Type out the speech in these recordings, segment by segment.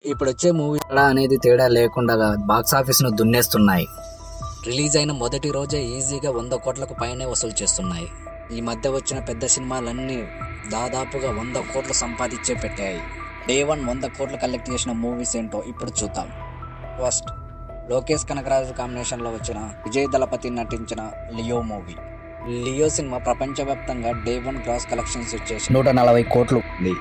ఇప్పుడు వచ్చే మూవీ తేడా అనేది తేడా లేకుండా బాక్స్ ఆఫీస్ ను దున్నేస్తున్నాయి. రిలీజ్ అయిన మొదటి రోజే ఈజీగా 100 కోట్లకు పైనే వసూలు చేస్తున్నాయి. ఈ మధ్య వచ్చిన పెద్ద సినిమాలన్నీ దాదాపుగా 100 కోట్లు సంపాదించే పెట్టాయి. డే 1 100 కోట్లు కలెక్ట్ చేసిన మూవీస్ ఏంటో ఇప్పుడు చూద్దాం. ఫస్ట్, లోకేష్ కనకరాజు కాంబినేషన్లో వచ్చిన విజయ్ దళపతి నటించిన లియో మూవీ. లియో సినిమా ప్రపంచవ్యాప్తంగా డే 1 గ్రాస్ కలెక్షన్స్ వచ్చేసి 140 కోట్లు ఉంది.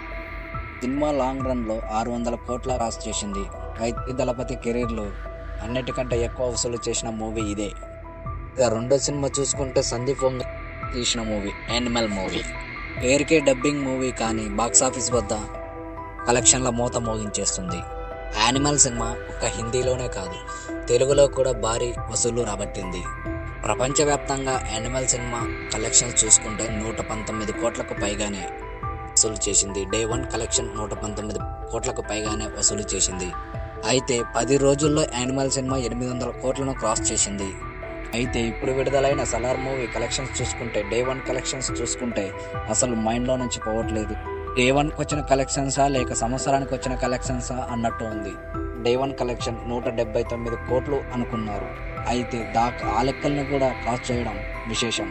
సినిమా లాంగ్ రన్లో 600 కోట్ల క్రాస్ చేసింది. అయితే దళపతి కెరీర్లో అన్నిటికంటే ఎక్కువ వసూలు చేసిన మూవీ ఇదే. ఇక రెండో సినిమా చూసుకుంటే సందీప్ వంగ తీసిన మూవీ యానిమల్ మూవీ. పేరుకే డబ్బింగ్ మూవీ కానీ బాక్సాఫీస్ వద్ద కలెక్షన్ల మోత మోగించేస్తుంది. యానిమల్ సినిమా ఒక్క హిందీలోనే కాదు, తెలుగులో కూడా భారీ వసూళ్లు రాబట్టింది. ప్రపంచవ్యాప్తంగా యానిమల్ సినిమా కలెక్షన్స్ చూసుకుంటే 119 కోట్లకు పైగానే వసూలు చేసింది. డే 1 కలెక్షన్ 119 కోట్లకు పైగానే వసూలు చేసింది. అయితే 10 రోజుల్లో యానిమల్ సినిమా 800 కోట్లను క్రాస్ చేసింది. అయితే ఇప్పుడు విడుదలైన సలార్ మూవీ కలెక్షన్స్ చూసుకుంటే డే 1 కలెక్షన్స్ చూసుకుంటే అసలు మైండ్లో నుంచి పోవట్లేదు. డే 1కి వచ్చిన కలెక్షన్సా లేక సంవత్సరానికి వచ్చిన కలెక్షన్సా అన్నట్టు ఉంది. డే 1 కలెక్షన్ 179 కోట్లు అనుకున్నారు. అయితే ఆ లెక్కలను కూడా క్రాస్ చేయడం విశేషం.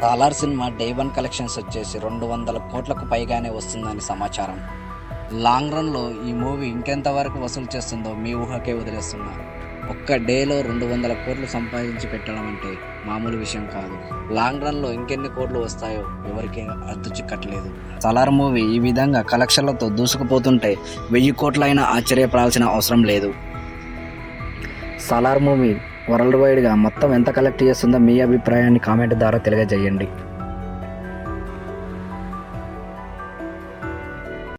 సాలార్ సినిమా డే 1 కలెక్షన్స్ వచ్చేసి 200 కోట్లకు పైగానే వస్తుందని సమాచారం. లాంగ్ రన్లో ఈ మూవీ ఇంకెంతవరకు వసూలు చేస్తుందో మీ ఊహకే వదిలేస్తున్నా. ఒక్క డేలో 200 కోట్లు సంపాదించి పెట్టడం అంటే మామూలు విషయం కాదు. లాంగ్ రన్లో ఇంకెన్ని కోట్లు వస్తాయో ఎవరికి అర్థం చిక్కట్లేదు. సలార్ మూవీ ఈ విధంగా కలెక్షన్లతో దూసుకుపోతుంటే 1000 కోట్లైనా ఆశ్చర్యపడాల్సిన అవసరం లేదు. సలార్ మూవీ వరల్డ్ వైడ్గా మొత్తం ఎంత కలెక్ట్ చేస్తుందో మీ అభిప్రాయాన్ని కామెంట్ ద్వారా తెలియజేయండి.